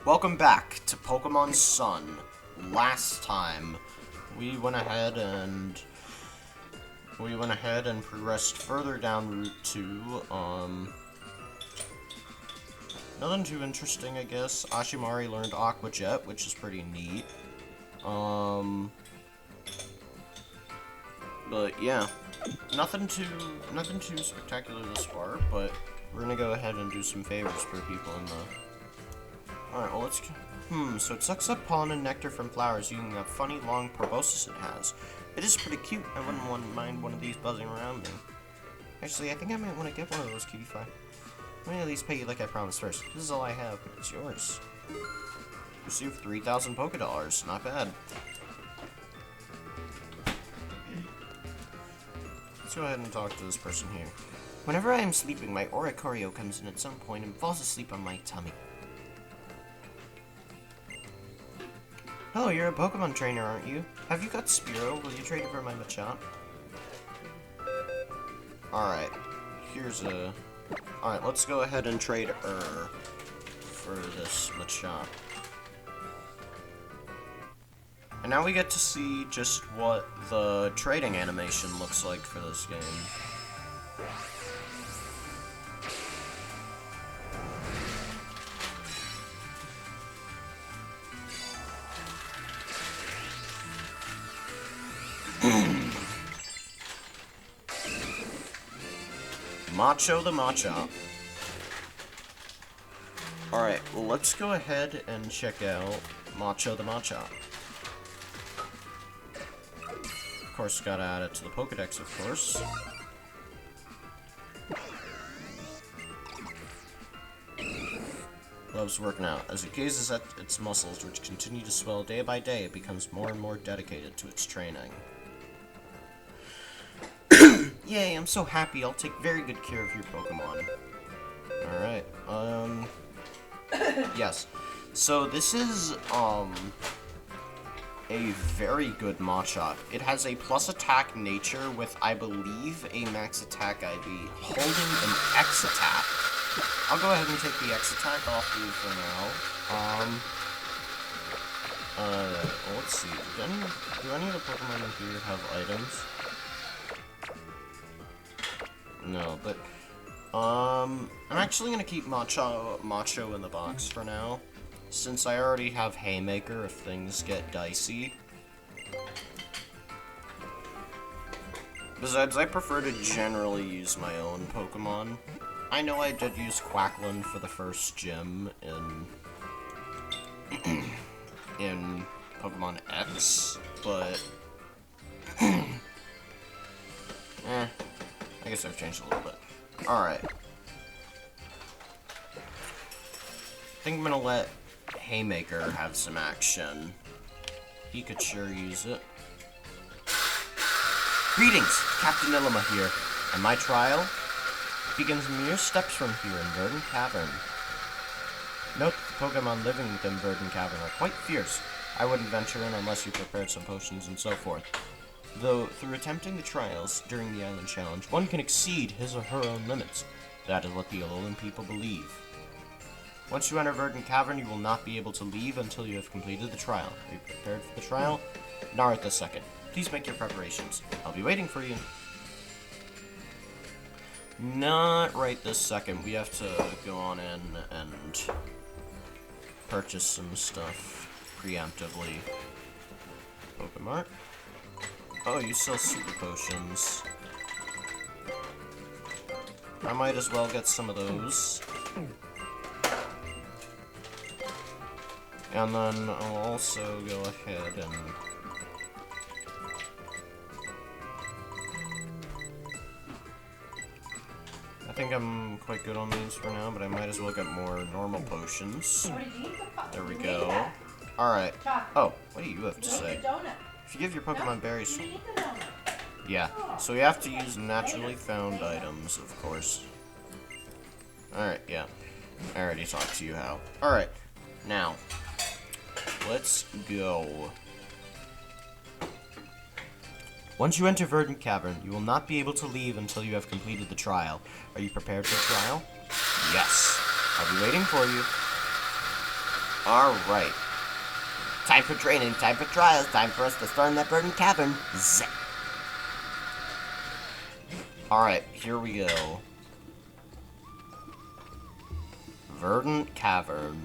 Welcome back to Pokemon Sun. Last time, we went ahead and progressed further down Route 2. Nothing too interesting, I guess. Ashimari learned Aqua Jet, which is pretty neat. But yeah, nothing too spectacular this far. But we're gonna go ahead and do some favors for people in the. Alright, well, let's... so it sucks up pollen and nectar from flowers using that funny long proboscis it has. It is pretty cute. I wouldn't mind one of these buzzing around me. Actually, I think I might want to get one of those, cutie pie. Let me at least pay you like I promised first. This is all I have, but it's yours. Receive 3,000 Poké-Dollars. Not bad. Let's go ahead and talk to this person here. Whenever I am sleeping, my Oricorio comes in at some point and falls asleep on my tummy. Oh, you're a Pokemon trainer, aren't you? Have you got Spearow? Will you trade it for my Machamp? Alright. Alright, let's go ahead and trade for this Machamp. And now we get to see just what the trading animation looks like for this game. Macho the Machamp. Alright, well, let's go ahead and check out Macho the Machamp. Of course, gotta add it to the Pokedex, of course. Loves working out. As it gazes at its muscles, which continue to swell day by day, it becomes more and more dedicated to its training. Yay, I'm so happy. I'll take very good care of your Pokemon. Alright, yes. So this is, a very good Machop. It has a plus attack nature with, I believe, a max attack ID, holding an X attack. I'll go ahead and take the X attack off you for now. Let's see. Do any of the Pokemon in here have items? No, but, I'm actually gonna keep Macho in the box for now, since I already have Haymaker if things get dicey. Besides, I prefer to generally use my own Pokemon. I know I did use Quackland for the first gym in Pokemon X, but I guess I've changed a little bit. Alright. I think I'm gonna let Haymaker have some action. He could sure use it. Greetings! Captain Illima here. And my trial begins mere steps from here in Verdant Cavern. Note that the Pokemon living within Verdant Cavern are quite fierce. I wouldn't venture in unless you prepared some potions and so forth. Though, through attempting the trials during the Island Challenge, one can exceed his or her own limits. That is what the Alolan people believe. Once you enter Verdant Cavern, you will not be able to leave until you have completed the trial. Are you prepared for the trial? Not the second. Please make your preparations. I'll be waiting for you. Not right this second. We have to go on in and purchase some stuff preemptively. Pokemon. Oh, you sell super potions. I might as well get some of those. And then I'll also go ahead and... I think I'm quite good on these for now, but I might as well get more normal potions. There we go. Alright. Oh, what do you have to say? If you give your Pokemon berries... Yeah, so we have to use naturally found items, of course. Alright, yeah. I already talked to you how. Alright, now, let's go. Once you enter Verdant Cavern, you will not be able to leave until you have completed the trial. Are you prepared for the trial? Yes. I'll be waiting for you. Alright. Time for training, time for trials, time for us to storm that verdant cavern. Zip. Alright, here we go. Verdant cavern.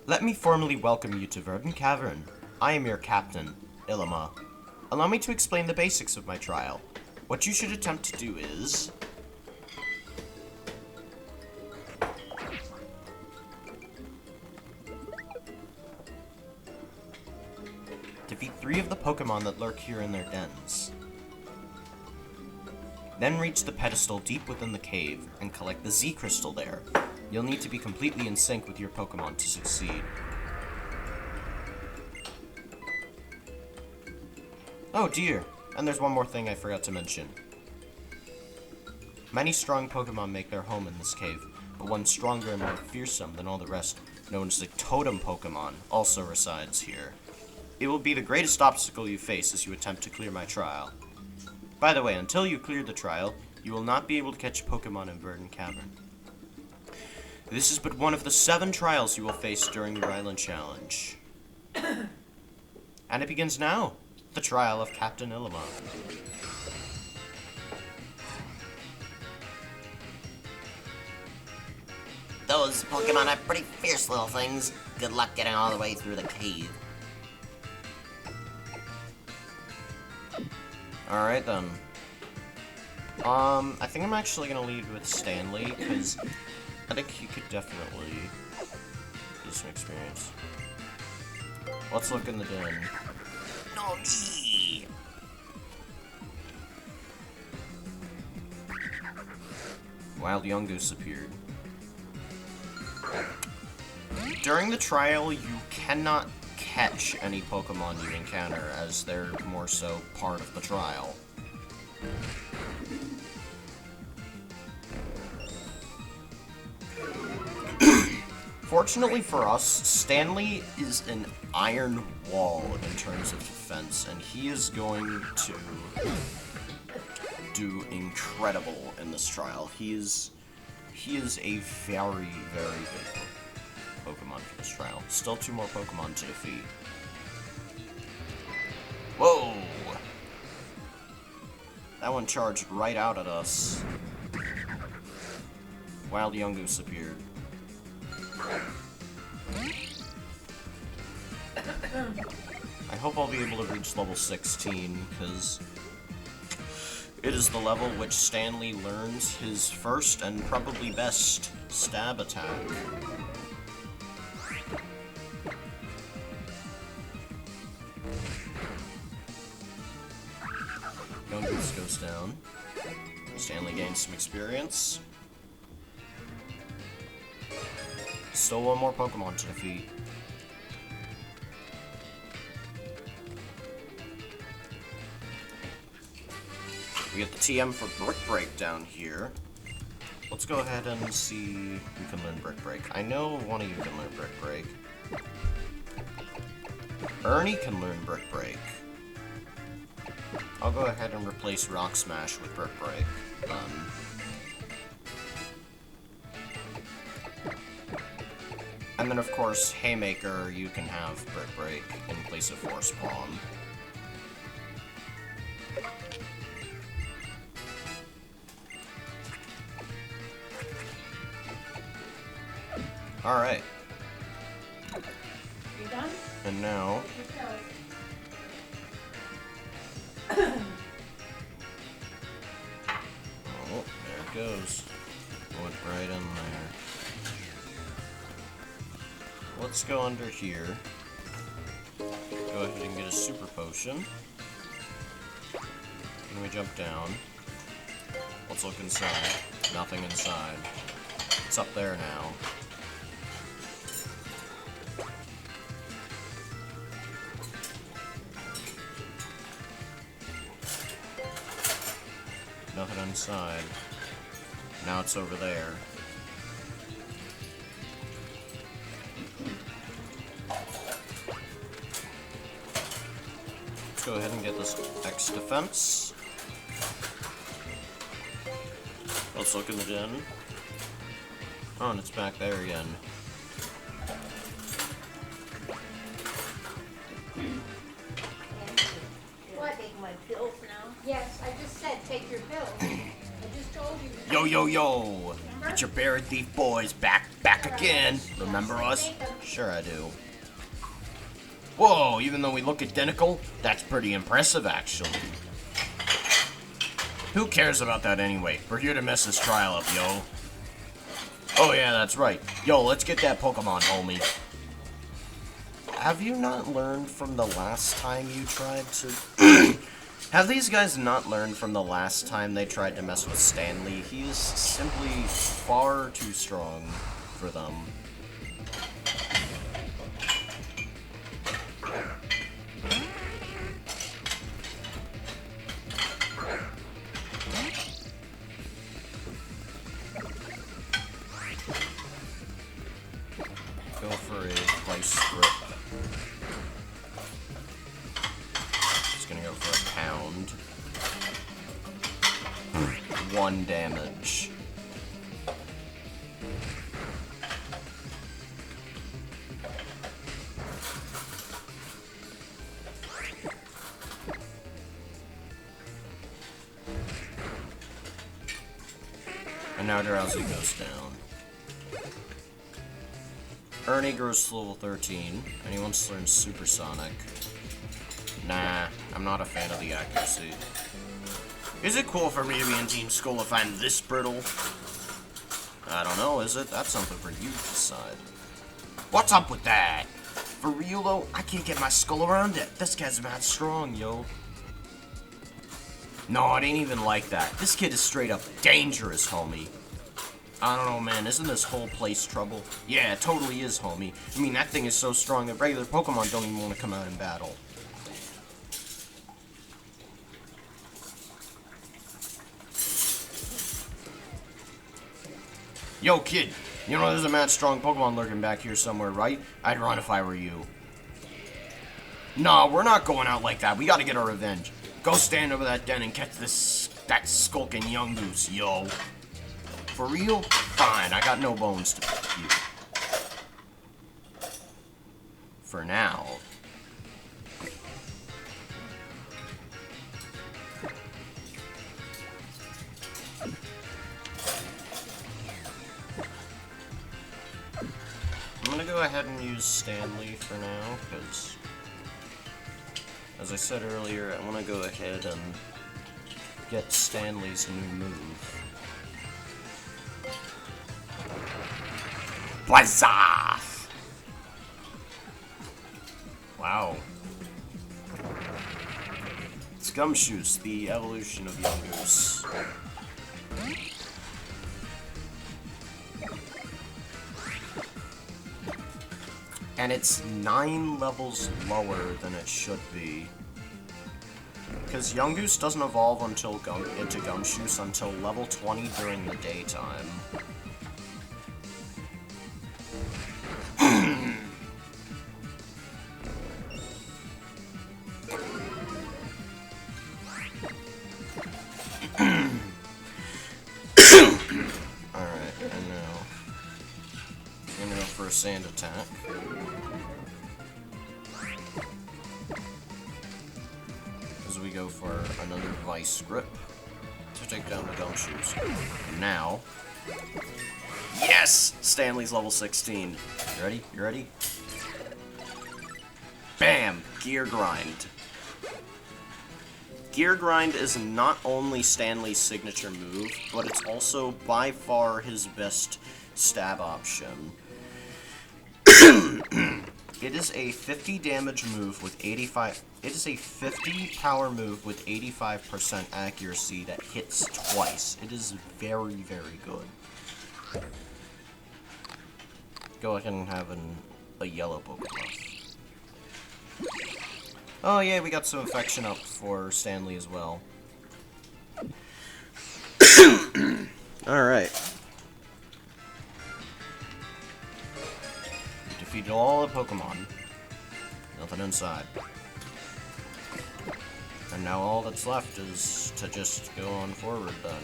Let me formally welcome you to Verdant Cavern. I am your captain, Ilima. Allow me to explain the basics of my trial. What you should attempt to do is... defeat 3 of the Pokémon that lurk here in their dens. Then reach the pedestal deep within the cave and collect the Z crystal there. You'll need to be completely in sync with your Pokémon to succeed. Oh dear, and there's one more thing I forgot to mention. Many strong Pokémon make their home in this cave, but one stronger and more fearsome than all the rest, known as the Totem Pokémon, also resides here. It will be the greatest obstacle you face as you attempt to clear my trial. By the way, until you clear the trial, you will not be able to catch a Pokémon in Verdant Cavern. This is but one of the 7 trials you will face during your island challenge. And it begins now. The trial of Captain Ilima. Those Pokemon are pretty fierce little things. Good luck getting all the way through the cave. Alright then. I think I'm actually gonna lead with Stanley, because I think he could definitely use some experience. Let's look in the den. No, me! Wild Yungoos appeared. During the trial, you cannot catch any Pokemon you encounter, as they're more so part of the trial. Fortunately for us, Stanley is an iron wall in terms of defense, and he is going to do incredible in this trial. He is a very, very big Pokemon for this trial. Still 2 more Pokemon to defeat. Whoa! That one charged right out at us. Wild Yungoos appeared. I hope I'll be able to reach level 16, because it is the level which Stanley learns his first and probably best stab attack. Gumshoos goes down. Stanley gains some experience. Still 1 more Pokemon to defeat. We get the TM for Brick Break down here. Let's go ahead and see who can learn Brick Break. I know one of you can learn Brick Break. Ernie can learn Brick Break. I'll go ahead and replace Rock Smash with Brick Break. And then, of course, Haymaker, you can have Brick Break in place of Force Palm. Alright. You done? And now... oh, there it goes. Went right in there. Let's go under here. Go ahead and get a Super Potion. Then we jump down. Let's look inside. Nothing inside. It's up there now. Nothing inside. Now it's over there. Let's go ahead and get this X defense. Let's look in the den. Oh, and it's back there again. What? Take my pills now? Yes, I just said take your pills. I just told you. Yo, yo, yo! Get your berry thief boys back again. Remember us? Sure I do. Whoa, even though we look identical, that's pretty impressive, actually. Who cares about that anyway? We're here to mess this trial up, yo. Oh yeah, that's right. Yo, let's get that Pokemon, homie. Have you not learned from the last time you tried to... Have these guys not learned from the last time they tried to mess with Stanley? He is simply far too strong for them. Go for a Vice Grip. Just gonna go for a Pound. 1 damage. And now Drowsy goes down. Ernie grows to level 13, and he wants to learn Supersonic. Nah, I'm not a fan of the accuracy. Is it cool for me to be in Team Skull if I'm this brittle? I don't know, is it? That's something for you to decide. What's up with that? For real though, I can't get my skull around it. This guy's mad strong, yo. No, it ain't even like that. This kid is straight up dangerous, homie. I don't know, man. Isn't this whole place trouble? Yeah, it totally is, homie. I mean, that thing is so strong that regular Pokemon don't even want to come out in battle. Yo, kid. You know there's a mad strong Pokemon lurking back here somewhere, right? I'd run if I were you. Nah, we're not going out like that. We gotta get our revenge. Go stand over that den and catch that skulking Yungoos, yo. For real? Fine, I got no bones to pick you. For now. I'm gonna go ahead and use Stanley for now, because, as I said earlier, I want to go ahead and get Stanley's new move. Buzz off! Wow. It's Gumshoos, the evolution of Yungoos. And it's 9 levels lower than it should be. Because Yungoos doesn't evolve into Gumshoos until level 20 during the daytime. Alright, and now I'm gonna go for a sand attack. As we go for another Vice Grip to take down the Gumshoos. And now, yes! Stanley's level 16. You ready? You ready? Bam! Gear Grind. Gear Grind is not only Stanley's signature move, but it's also by far his best stab option. It is a 50 damage move with 85. It is a 50 power move with 85% accuracy that hits twice. It is very, very good. Go ahead and have a yellow Pokemon. Oh yeah, we got some infection up for Stanley as well. Alright. We defeated all the Pokemon. Nothing inside. And now all that's left is to just go on forward then.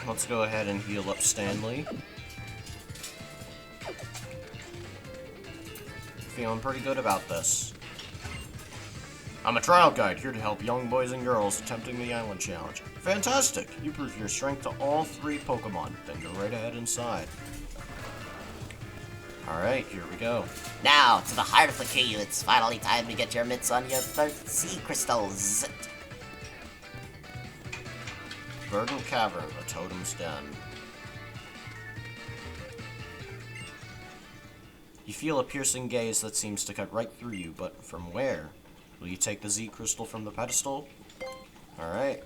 Let's go ahead and heal up Stanley. Feeling pretty good about this. I'm a trial guide here to help young boys and girls attempting the island challenge. Fantastic! You prove your strength to all 3 Pokemon. Then go right ahead inside. Alright, here we go. Now, to the heart of the cave, it's finally time to get your mitts on your first sea crystals. Verdant Cavern, the Totem's Den. You feel a piercing gaze that seems to cut right through you, but from where? Will you take the Z crystal from the pedestal? Alright.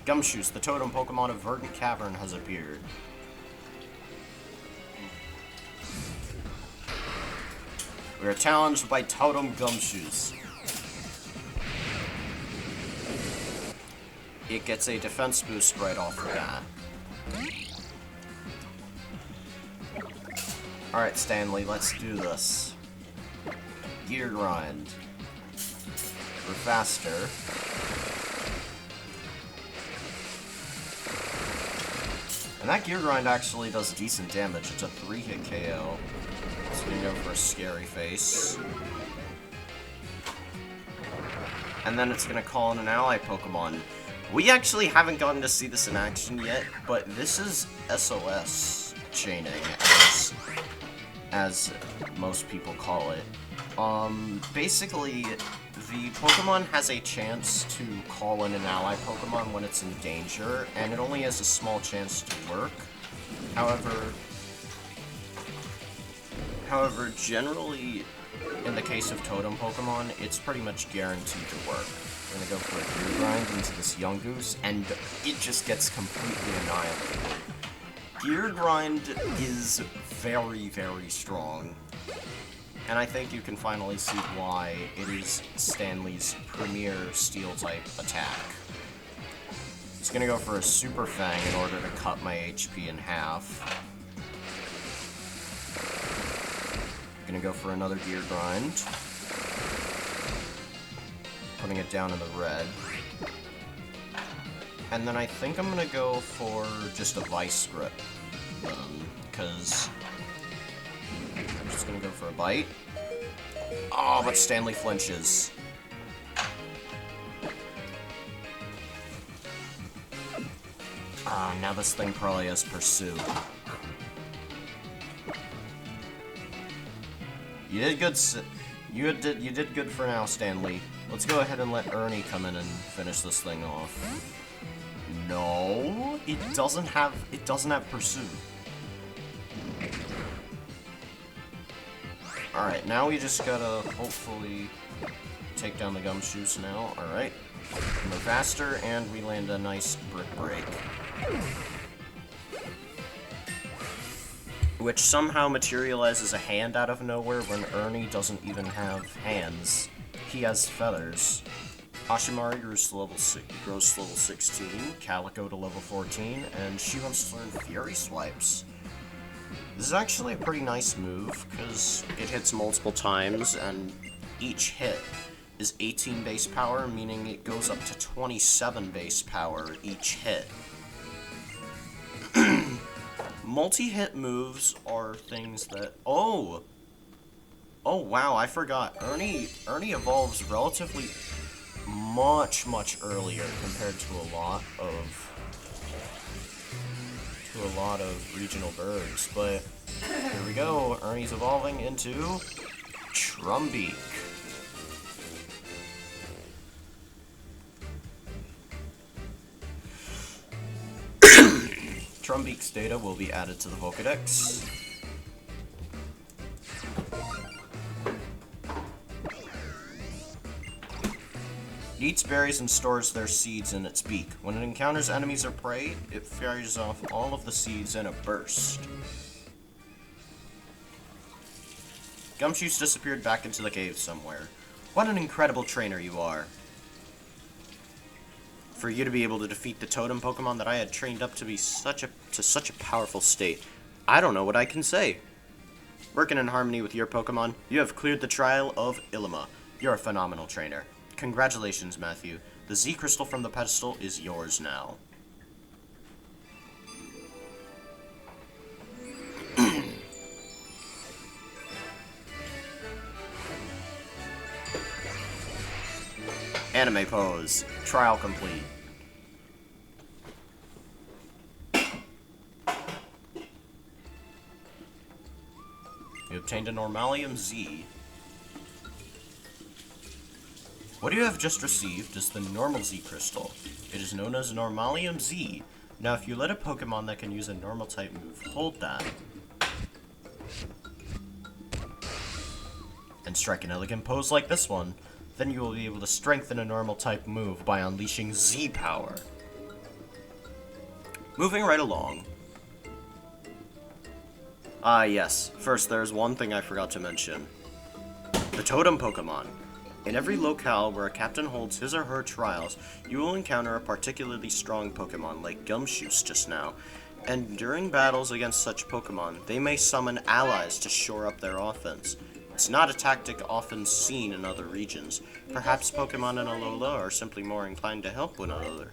Gumshoos, the totem Pokemon of Verdant Cavern, has appeared. We are challenged by Totem Gumshoos. It gets a defense boost right off the bat. Alright, Stanley, let's do this. Gear Grind. We're faster. And that Gear Grind actually does decent damage. It's a 3-hit KO. So we go for a Scary Face. And then it's gonna call in an ally Pokemon. We actually haven't gotten to see this in action yet, but this is SOS chaining, as most people call it. Basically, the Pokemon has a chance to call in an ally Pokemon when it's in danger, and it only has a small chance to work. However, generally, in the case of Totem Pokemon, it's pretty much guaranteed to work. We're gonna go for a Gear Grind into this Yungoos, and it just gets completely annihilated. Gear Grind is very, very strong. And I think you can finally see why it is Stanley's premier Steel-type attack. It's gonna go for a Super Fang in order to cut my HP in half. Gonna go for another Gear Grind. Putting it down in the red. And then I think I'm gonna go for just a Vice Grip. Because I'm just gonna go for a bite. Oh, but Stanley flinches. Ah, now this thing probably has Pursue. You did good. You did good for now, Stanley. Let's go ahead and let Ernie come in and finish this thing off. No, it doesn't have Pursue. Alright, now we just gotta hopefully take down the Gumshoos now. Alright. We're faster, and we land a nice Brick Break. Which somehow materializes a hand out of nowhere when Ernie doesn't even have hands. He has feathers. Ashimari grows to level 16, Calico to level 14, and she wants to learn Fury Swipes. This is actually a pretty nice move, because it hits multiple times, and each hit is 18 base power, meaning it goes up to 27 base power each hit. Multi-hit moves are things that... Oh! Oh, wow, I forgot. Ernie evolves relatively much earlier compared to a lot of regional birds, but here we go. Ernie's evolving into Trumbeak. Trumbeak's data will be added to the Pokédex. It eats berries and stores their seeds in its beak. When it encounters enemies or prey, it fires off all of the seeds in a burst. Gumshoos disappeared back into the cave somewhere. What an incredible trainer you are. for you to be able to defeat the Totem Pokemon that I had trained up to be such a powerful state. I don't know what I can say. Working in harmony with your Pokemon, you have cleared the trial of Ilima. You're a phenomenal trainer. Congratulations, Matthew. The Z Crystal from the pedestal is yours now. Anime pose. Trial complete. You obtained a Normalium Z. What you have just received is the Normal Z Crystal. It is known as Normalium Z. Now, if you let a Pokemon that can use a normal type move hold that, and strike an elegant pose like this one, then you will be able to strengthen a normal type move by unleashing Z power. Moving right along. Yes. First, there's one thing I forgot to mention. The Totem Pokemon. In every locale where a captain holds his or her trials, you will encounter a particularly strong Pokemon like Gumshoos just now. And during battles against such Pokemon, they may summon allies to shore up their offense. It's not a tactic often seen in other regions. Perhaps Pokemon in Alola are simply more inclined to help one another.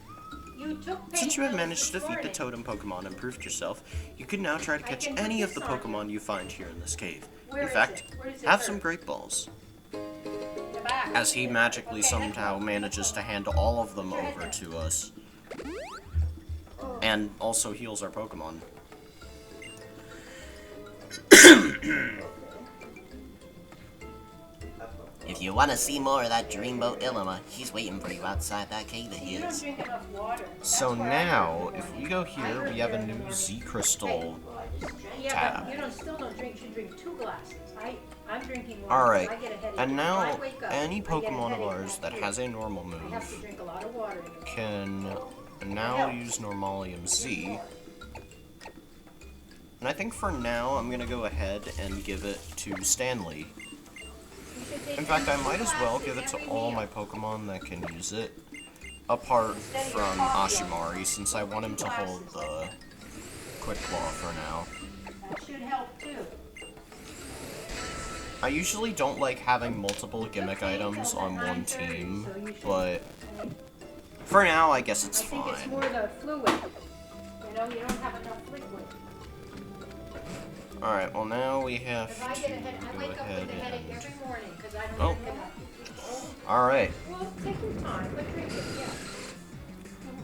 Since you have managed to defeat the Totem Pokemon and proved yourself, you can now try to catch any of the Pokemon you find here in this cave. In fact, have some Great Balls. As he magically somehow manages to hand all of them over to us. And also heals our Pokemon. If you want to see more of that dreamboat Ilima, he's waiting for you outside that cave of his. So now, if we go here, we have a new Z Crystal tab. Yeah, but still don't drink. You should drink 2 glasses. I'm drinking 1. Alright, I get a headache. and now When I wake up, any I get a Pokemon of headache ours that too. has a normal I have to move drink a lot of water in the morning. can now use Normalium Z. And I think for now, I'm gonna go ahead and give it to Stanley. In fact, I might as well give it to all my Pokemon that can use it, apart from Ashimari, since I want him to hold the Quick Claw for now. That should help too. I usually don't like having multiple gimmick items on one team, but for now, I guess it's I think it's fine. more the fluid. You don't have enough liquid. Alright, well now we have Because I to get a headache. I go wake up ahead with a headache and... every morning because I Oh. don't get enough. Alright, Well, take your time, but drink it, yeah.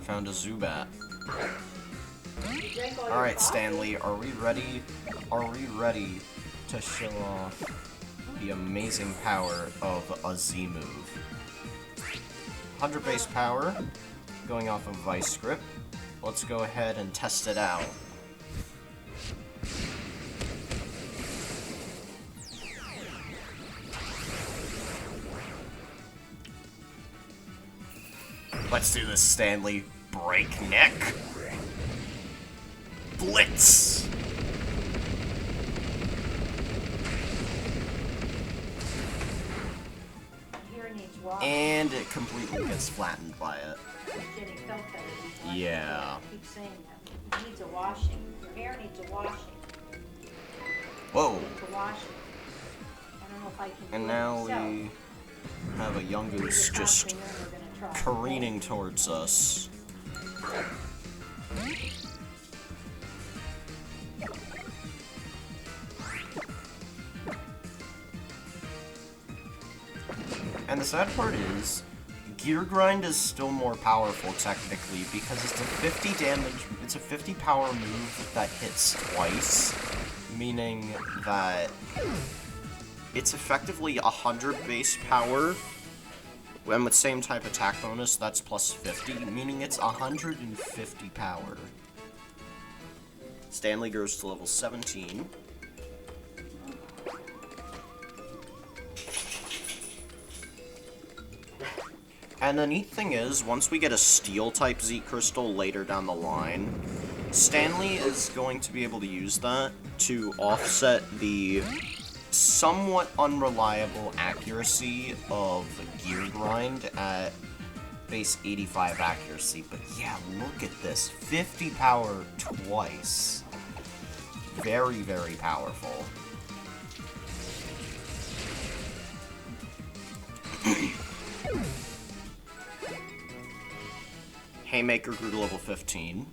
found a Zubat. You drank all your Alright, coffee? Stanley, are we ready? Are we ready to show off the amazing power of a Z move? 100 base power, going off of Vice Grip. Let's go ahead and test it out. Let's do this, Stanley. Breakneck. Blitz. Here needs water. And it completely gets flattened by it. Jenny felt that before. Yeah. I keep saying that. It needs a washing. Your hair needs a washing. Whoa. Needs a washing. I don't know if I can And do now it myself. we have a Yungoos just We're gonna try. careening towards us. And the sad part is, Gear Grind is still more powerful technically because it's a 50 damage, it's a 50 power move that hits twice, meaning that it's effectively 100 base power, and with same type attack bonus, that's plus 50, meaning it's 150 power. Stanley grows to level 17. And the neat thing is, once we get a Steel-type Z Crystal later down the line, Stanley is going to be able to use that to offset the somewhat unreliable accuracy of Gear Grind at base 85 accuracy, but yeah, look at this. 50 power twice. Very, very powerful. Haymaker grew to level 15.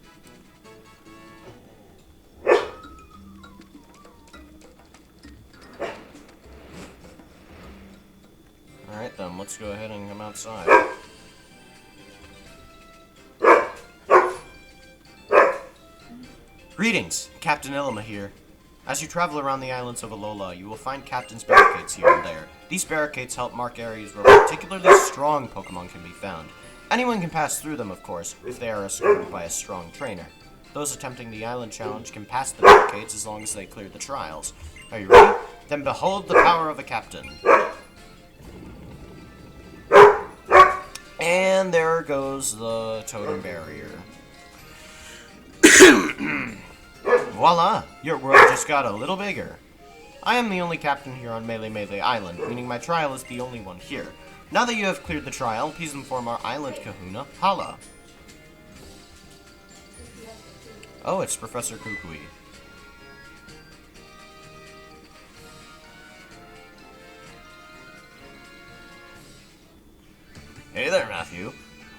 Alright then, let's go ahead and come outside. Greetings! Captain Illima here. As you travel around the islands of Alola, you will find Captain's barricades here and there. These barricades help mark areas where particularly strong Pokémon can be found. Anyone can pass through them, of course, if they are escorted by a strong trainer. Those attempting the island challenge can pass the barricades as long as they clear the trials. Are you ready? Then behold the power of a captain. And there goes the totem barrier. Voila! Your world just got a little bigger. I am the only captain here on Melee Island, meaning my trial is the only one here. Now that you have cleared the trial, please inform our island kahuna, Hala. Oh, it's Professor Kukui. Hey there, Matthew.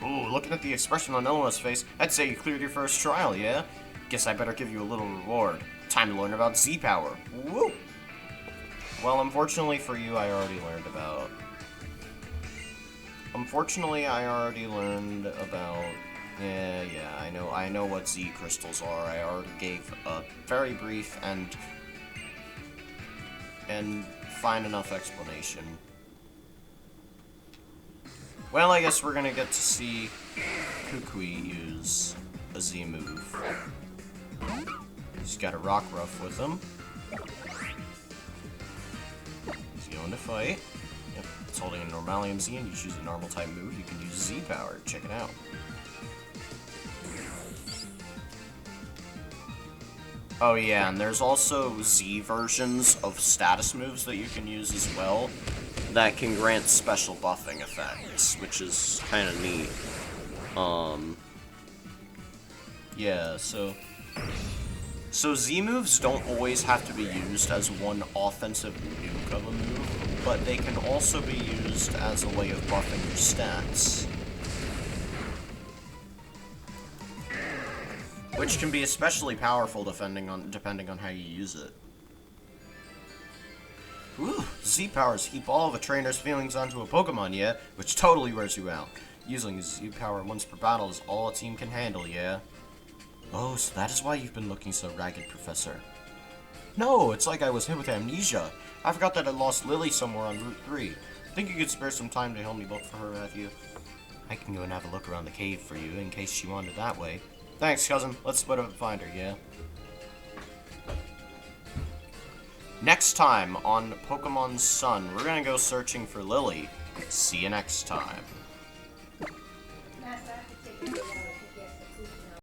Ooh, looking at the expression on Ilma's face, I'd say you cleared your first trial, yeah? Guess I better give you a little reward. Time to learn about Z-Power. Woo! Well, unfortunately for you, I already learned about... Yeah, I know what Z crystals are. I already gave a very brief and fine enough explanation. Well, I guess we're gonna get to see Kukui use a Z move. He's got a rock ruff with him. He's going to fight. Yep, it's holding a Normalium Z, and you choose a normal type move, you can use Z power. Check it out. Oh yeah, and there's also Z versions of status moves that you can use as well that can grant special buffing effects, which is kind of neat. Yeah, so Z moves don't always have to be used as one offensive nuke of a move, but they can also be used as a way of buffing your stats. Which can be especially powerful depending on how you use it. Ooh, Z-Powers heap all of a trainer's feelings onto a Pokemon, yeah? Which totally wears you out. Using Z-Power once per battle is all a team can handle, yeah? Oh, so that is why you've been looking so ragged, Professor. No, it's like I was hit with amnesia. I forgot that I lost Lily somewhere on Route 3. Think you could spare some time to help me look for her, Matthew? I can go and have a look around the cave for you, in case she wandered that way. Thanks, cousin. Let's split up and find her, yeah? Next time on Pokemon Sun, we're gonna go searching for Lily. See you next time.